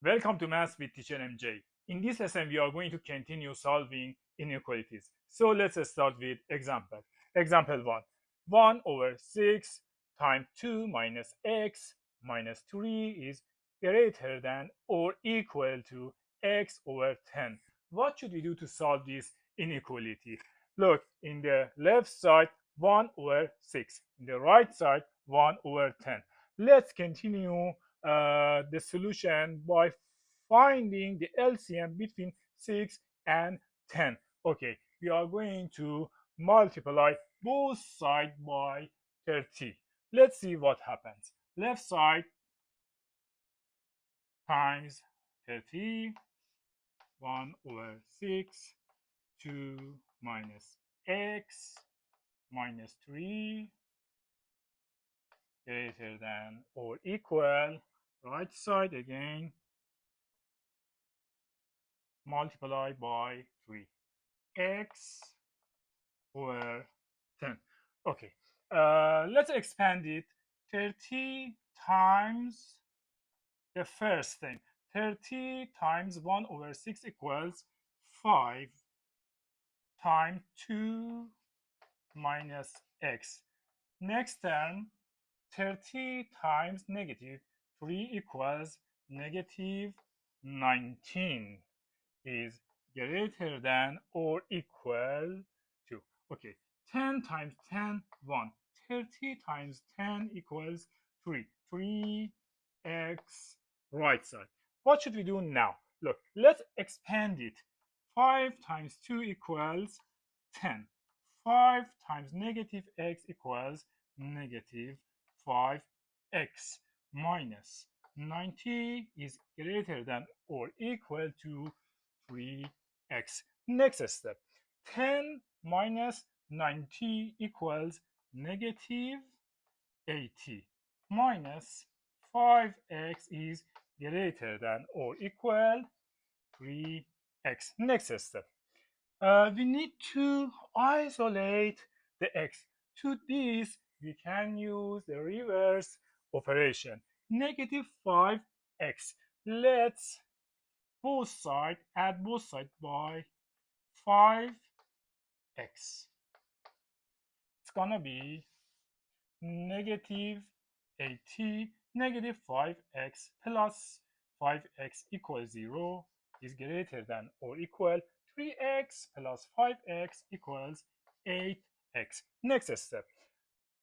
Welcome to Maths with Teacher MJ. In this lesson, we are going to continue solving inequalities. So let's start with example. Example 1. 1 over 6 times 2 minus x minus 3 is greater than or equal to x over 10. What should we do to solve this inequality? Look, in the left side, 1 over 6. In the right side, 1 over 10. Let's continue the solution by finding the LCM between 6 and 10. Okay, we are going to multiply both sides by 30. Let's see what happens. Left side times 30, 1 over 6, 2 minus x minus 3 greater than or equal. Right side again, multiply by 3, x over 10. Okay, let's expand it. 30 times the first thing. 30 times 1 over 6 equals 5 times 2 minus x. Next term, 30 times negative 3 equals negative 19 is greater than or equal to. Okay, 10 times 10, 1. 30 times 10 equals 3. 3x right side. What should we do now? Look, let's expand it. 5 times 2 equals 10. 5 times negative x equals negative 5x minus 90 is greater than or equal to 3x. Next step, 10 minus 90 equals negative 80 minus 5x is greater than or equal 3x. Next step, we need to isolate the x. To this, we can use the reverse operation, negative 5x. Let's add both sides by 5x. It's gonna be negative 80 negative 5x plus 5x equals 0 is greater than or equal 3x plus 5x equals 8x. Next step.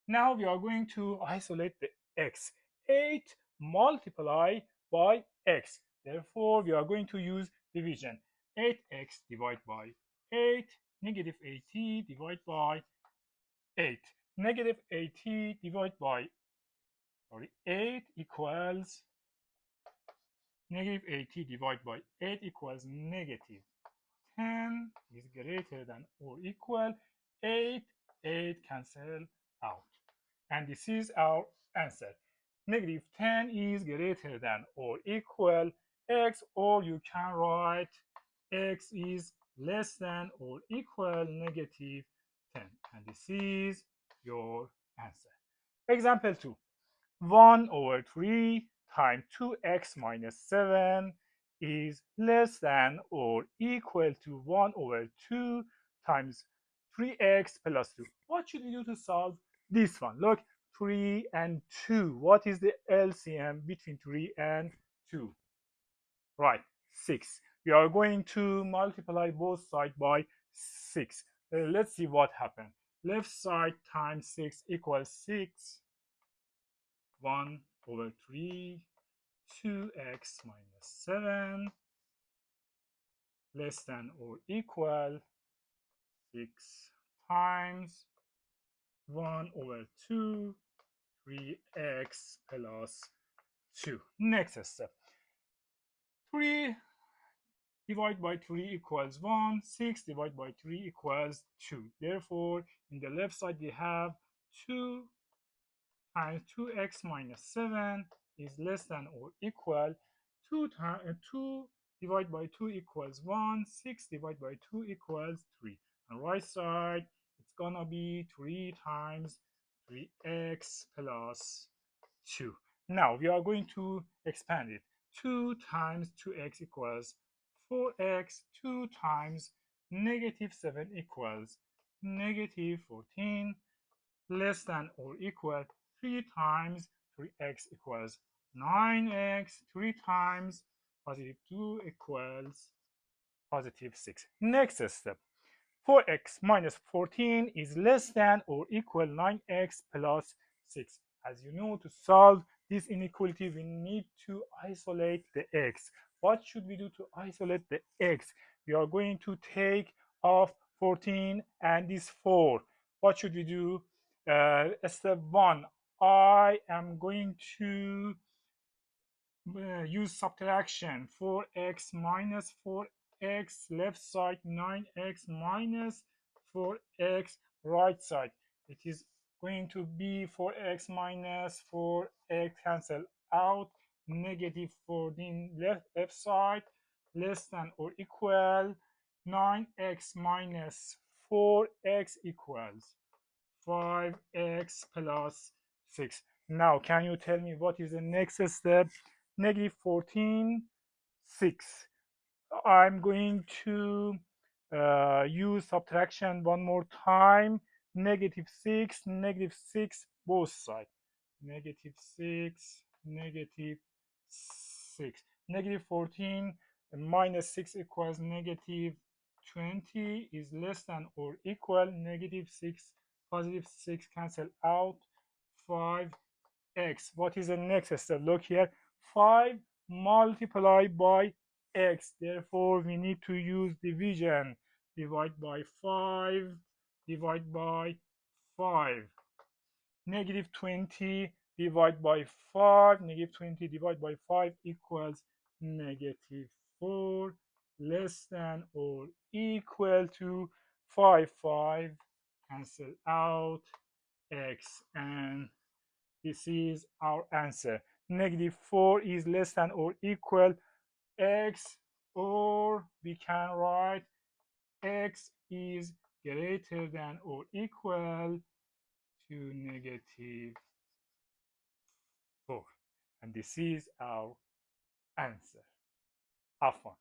Now we are going to isolate the x. 8 multiply by x. Therefore, we are going to use division. 8x divided by 8, negative 80 divided by 8. Negative 80 divided by 8 equals negative 80 divided by 8 equals negative 10 is greater than or equal 8. 8 cancel out. And this is our answer. Negative 10 is greater than or equal x, or you can write x is less than or equal negative 10. And this is your answer. Example 2. 1 over 3 times 2x minus 7 is less than or equal to 1 over 2 times 3x plus 2. What should we do to solve this one? Look, 3 and 2. What is the LCM between 3 and 2? Right, 6. We are going to multiply both sides by 6. Let's see what happens. Left side times 6 equals 6. 1 over 3, 2x minus 7 less than or equal 6 times 1 over 2, 3x plus 2. Next step. 3 divided by 3 equals 1, 6 divided by 3 equals 2. Therefore, in the left side we have 2 times 2x minus 7 is less than or equal 2 divided by 2 equals 1, 6 divided by 2 equals 3. On right side, it's gonna be 3 times 3x plus 2. Now we are going to expand it. 2 times 2x equals 4x. 2 times negative 7 equals negative 14, less than or equal 3 times 3x equals 9x. 3 times positive 2 equals positive 6. Next step. 4x minus 14 is less than or equal 9x plus 6. As you know, to solve this inequality, we need to isolate the x. What should we do to isolate the x? We are going to take off 14 and this 4. What should we do? Step 1, I am going to use subtraction. 4x minus 4x left side, 9x minus 4x right side. It is going to be 4x minus 4x cancel out, negative 14 left side, less than or equal 9x minus 4x equals 5x plus 6. Now, can you tell me what is the next step? Negative 14, 6. I'm going to use subtraction one more time. Negative 6, both sides. Negative 6, negative 6. Negative 14 minus 6 equals negative 20 is less than or equal negative 6, positive 6 cancel out, 5x. What is the next step? Look here, 5 multiplied by x. Therefore, we need to use division. Divide by 5, divide by 5. Negative 20 divided by 5, negative 20 divided by 5 equals negative 4, less than or equal to 5. 5 cancel out x, and this is our answer. Negative 4 is less than or equal x, or we can write x is greater than or equal to negative 4. And this is our answer. Have fun.